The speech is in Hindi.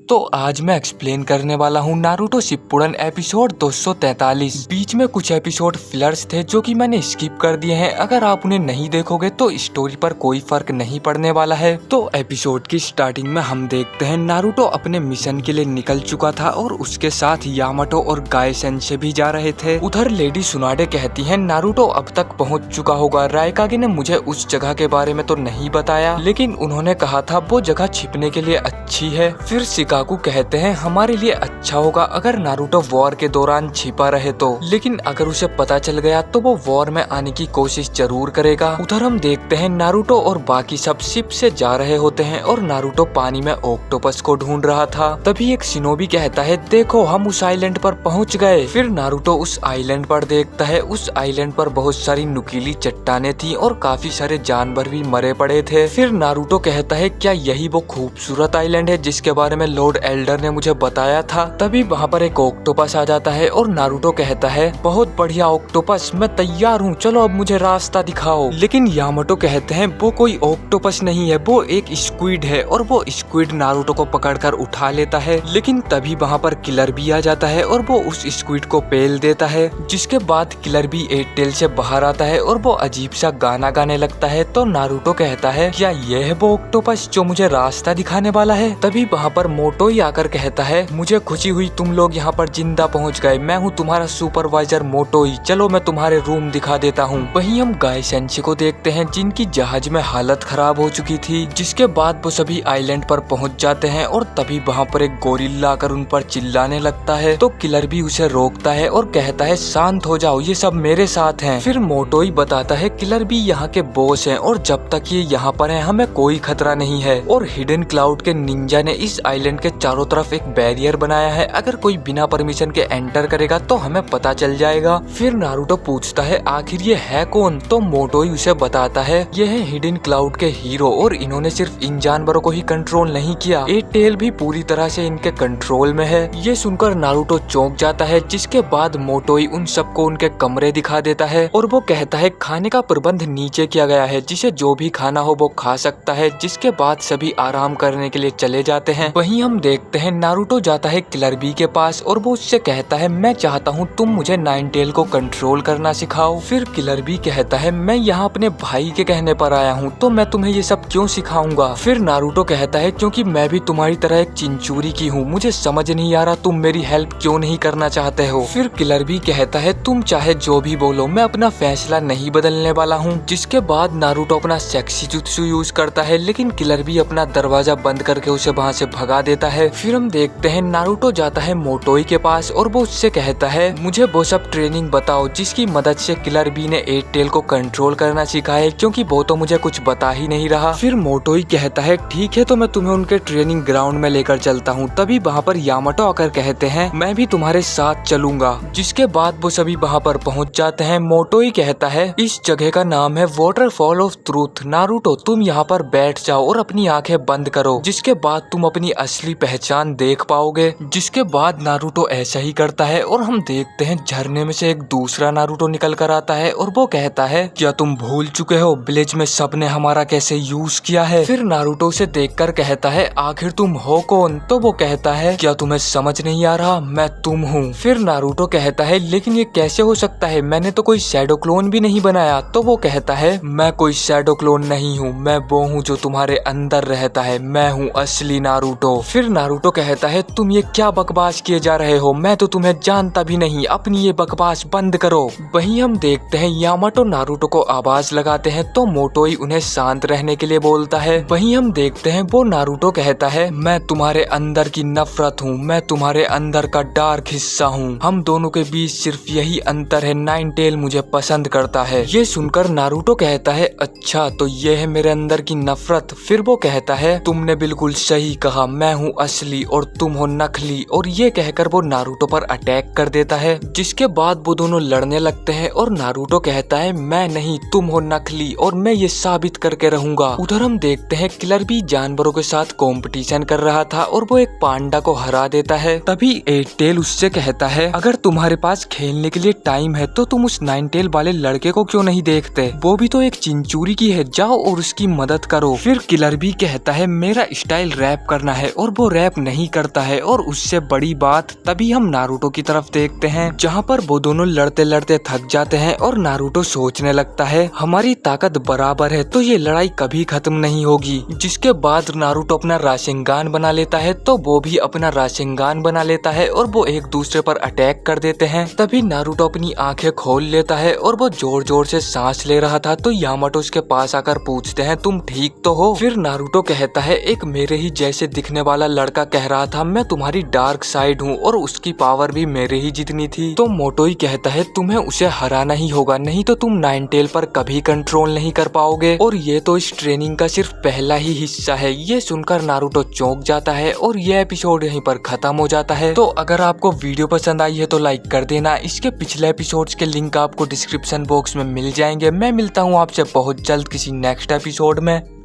तो आज मैं एक्सप्लेन करने वाला हूँ नारुतो शिप्पुडन एपिसोड 243। बीच में कुछ एपिसोड फिलर्स थे जो कि मैंने स्किप कर दिए हैं। अगर आप उन्हें नहीं देखोगे तो स्टोरी पर कोई फर्क नहीं पड़ने वाला है। तो एपिसोड की स्टार्टिंग में हम देखते हैं नारुतो अपने मिशन के लिए निकल चुका था और उसके साथ यामाटो और गाय सेंसे भी जा रहे थे। उधर लेडी सुनाडे कहती है नारुतो अब तक पहुँच चुका होगा। रायकागे ने मुझे उस जगह के बारे में तो नहीं बताया, लेकिन उन्होंने कहा था वो जगह छिपने के लिए अच्छी है। फिर शिकाकू कहते हैं हमारे लिए अच्छा होगा अगर नारुतो वॉर के दौरान छिपा रहे तो, लेकिन अगर उसे पता चल गया तो वो वॉर में आने की कोशिश जरूर करेगा। उधर हम देखते हैं नारुतो और बाकी सब शिप से जा रहे होते हैं और नारुतो पानी में ऑक्टोपस को ढूंढ रहा था। तभी एक शिनोबी कहता है देखो हम उस आइलैंड पर पहुंच गए। फिर नारुतो उस आइलैंड पर देखता है। उस आइलैंड पर बहुत सारी नुकीली चट्टाने थी और काफी सारे जानवर भी मरे पड़े थे। फिर नारुतो कहता है क्या यही वो खूबसूरत आइलैंड है जिसके बारे में लॉर्ड एल्डर ने मुझे बताया था। तभी वहाँ पर एक ऑक्टोपस आ जाता है और नारुतो कहता है बहुत बढ़िया ऑक्टोपस, मैं तैयार हूँ, चलो अब मुझे रास्ता दिखाओ। लेकिन यामाटो कहते हैं वो कोई ऑक्टोपस नहीं है, वो एक स्क्विड है। और वो स्क्विड नारुतो को पकड़कर उठा लेता है। लेकिन तभी वहाँ पर किलर भी आ जाता है और वो उस स्क्विड को पेल देता है। जिसके बाद किलर भी 8 टेल से बाहर आता है और वो अजीब सा गाना गाने लगता है। तो नारुतो कहता है क्या ये है वो ऑक्टोपस जो मुझे रास्ता दिखाने वाला है। तभी वहाँ पर मोटोई आकर कहता है मुझे खुशी हुई तुम लोग यहाँ पर जिंदा पहुँच गए, मैं हूँ तुम्हारा सुपरवाइजर मोटोई, चलो मैं तुम्हारे रूम दिखा देता हूँ। वहीं हम गाय सेंसे को देखते हैं जिनकी जहाज में हालत खराब हो चुकी थी। जिसके बाद वो सभी आइलैंड पर पहुँच जाते हैं और तभी वहाँ पर एक गोरिल्ला आकर उन पर चिल्लाने लगता है। तो किलर भी उसे रोकता है और कहता है शांत हो जाओ, ये सब मेरे साथ हैं। फिर मोटोई बताता है किलर भी यहाँ के बॉस हैं और जब तक ये यहाँ पर हैं हमें कोई खतरा नहीं है। और हिडन क्लाउड के निंजा ने इस आइलैंड के चारों तरफ एक बैरियर बनाया है, अगर कोई बिना परमिशन के एंटर करेगा तो हमें पता चल जाएगा। फिर नारुतो पूछता है आखिर ये है कौन। तो मोटोई उसे बताता है ये है हिडन क्लाउड के हीरो और इन्होंने सिर्फ इन जानवरों को ही कंट्रोल नहीं किया, 8 टेल भी पूरी तरह से इनके कंट्रोल में है। ये सुनकर नारुतो चौंक जाता है। जिसके बाद मोटोई उन सबको उनके कमरे दिखा देता है और वो कहता है खाने का प्रबंध नीचे किया गया है, जिसे जो भी खाना हो वो खा सकता है। जिसके बाद सभी आराम करने के लिए चले जाते हैं। वहीं हम देखते हैं नारुतो जाता है किलर बी के पास और वो उससे कहता है मैं चाहता हूँ तुम मुझे 9 टेल को कंट्रोल करना सिखाओ। फिर किलर बी कहता है मैं यहाँ अपने भाई के कहने पर आया हूँ तो मैं तुम्हें ये सब क्यों सिखाऊंगा। फिर नारुतो कहता है क्योंकि मैं भी तुम्हारी तरह एक चिंचूरी की हूँ, मुझे समझ नहीं आ रहा तुम मेरी हेल्प क्यों नहीं करना चाहते हो। फिर किलर बी कहता है तुम चाहे जो भी बोलो मैं अपना फैसला नहीं बदलने वाला हूँ। जिसके बाद नारुतो अपना सेक्सी जुत्सु यूज करता है, लेकिन किलर बी अपना दरवाजा बंद करके उसे वहाँ से भगा देता है। फिर हम देखते हैं नारुतो जाता है मोटोई के पास और वो उससे कहता है मुझे वो सब ट्रेनिंग बताओ जिसकी मदद से किलर बी ने 8 टेल को कंट्रोल करना सीखा है, क्योंकि वो तो मुझे कुछ बता ही नहीं रहा। फिर मोटोई कहता है ठीक है तो मैं तुम्हें उनके ट्रेनिंग ग्राउंड में लेकर चलता हूँ। तभी वहाँ पर यामाटो आकर कहते हैं मैं भी तुम्हारे साथ चलूंगा। जिसके बाद वो सभी वहाँ पर पहुँच जाते हैं। मोटोई कहता है इस जगह का नाम है वाटरफॉल ऑफ ट्रूथ, नारुतो तुम यहाँ पर बैठ जाओ और अपनी आंखें बंद करो, जिसके बाद तुम अपनी असली पहचान देख पाओगे। जिसके बाद नारुतो ऐसा ही करता है और हम देखते हैं झरने में से एक दूसरा नारुतो निकल कर आता है और वो कहता है क्या तुम भूल चुके हो विलेज में सबने हमारा कैसे यूज किया है। फिर नारुतो उसे देखकर कहता है आखिर तुम हो कौन। तो वो कहता है क्या तुम्हें समझ नहीं आ रहा, मैं तुम हूँ। फिर नारुतो कहता है लेकिन ये कैसे हो सकता है, मैंने तो कोई शैडो क्लोन भी नहीं बनाया। तो वो कहता है मैं कोई शैडो क्लोन नहीं हूँ, मैं वो हूँ जो तुम्हारे अंदर रहता है, मैं हूँ असली नारुतो। फिर नारुतो कहता है तुम ये क्या बकवास किए जा रहे हो, मैं तो तुम्हें जानता भी नहीं, अपनी ये बकवास बंद करो। वहीं हम देखते हैं यामाटो नारुतो को आवाज लगाते हैं तो मोटोई उन्हें शांत रहने के लिए बोलता है। वहीं हम देखते हैं वो नारुतो कहता है मैं तुम्हारे अंदर की नफरत हूँ, मैं तुम्हारे अंदर का डार्क हिस्सा हूँ, हम दोनों के बीच सिर्फ यही अंतर है, 9 टेल मुझे पसंद करता है। ये सुनकर नारुतो कहता है अच्छा तो ये है मेरे अंदर की नफरत। फिर वो कहता है तुमने बिल्कुल सही कहा, मैं हूँ असली और तुम हो नकली। और ये कहकर वो नारुतो पर अटैक कर देता है। जिसके बाद वो दोनों लड़ने लगते हैं और नारुतो कहता है मैं नहीं तुम हो नकली और मैं ये साबित करके रहूंगा। उधर हम देखते हैं किलर भी जानवरों के साथ कंपटीशन कर रहा था और वो एक पांडा को हरा देता है। तभी 8 टेल उससे कहता है अगर तुम्हारे पास खेलने के लिए टाइम है तो तुम उस 9 टेल वाले लड़के को क्यों नहीं देखते, वो भी तो एक चिंचूरी की है, जाओ और उसकी मदद करो। फिर किलर भी कहता है मेरा स्टाइल रैप करना है और वो रैप नहीं करता है। और उससे बड़ी बात तभी हम नारुतो की तरफ देखते हैं जहाँ पर वो दोनों लड़ते लड़ते थक जाते हैं और नारुतो सोचने लगता है हमारी ताकत बराबर है तो ये लड़ाई कभी खत्म नहीं होगी। जिसके बाद नारुतो अपना राशिंगान बना लेता है तो वो भी अपना राशिंगान बना लेता है और वो एक दूसरे पर अटैक कर देते हैं। तभी नारुतो अपनी आंखें खोल लेता है और वो जोर जोर से सांस ले रहा था तो यामाटो उसके पास आकर पूछते हैं तुम ठीक तो हो। फिर नारुतो कहता है एक मेरे ही जैसे दिखने वाला लड़का कह रहा था मैं तुम्हारी डार्क साइड हूँ और उसकी पावर भी मेरे ही जितनी थी। तो मोटोई कहता है तुम्हें उसे हराना ही होगा नहीं तो तुम नाइन टेल पर कभी कंट्रोल नहीं कर पाओगे। और ये तो इस ट्रेनिंग का सिर्फ पहला ही हिस्सा है। ये सुनकर नारुतो चौंक जाता है और ये एपिसोड यहीं पर खत्म हो जाता है। तो अगर आपको वीडियो पसंद आई है तो लाइक कर देना। इसके पिछले एपिसोड्स के लिंक आपको डिस्क्रिप्शन बॉक्स में मिल जाएंगे। मैं मिलता हूँ आपसे बहुत जल्द किसी नेक्स्ट एपिसोड में।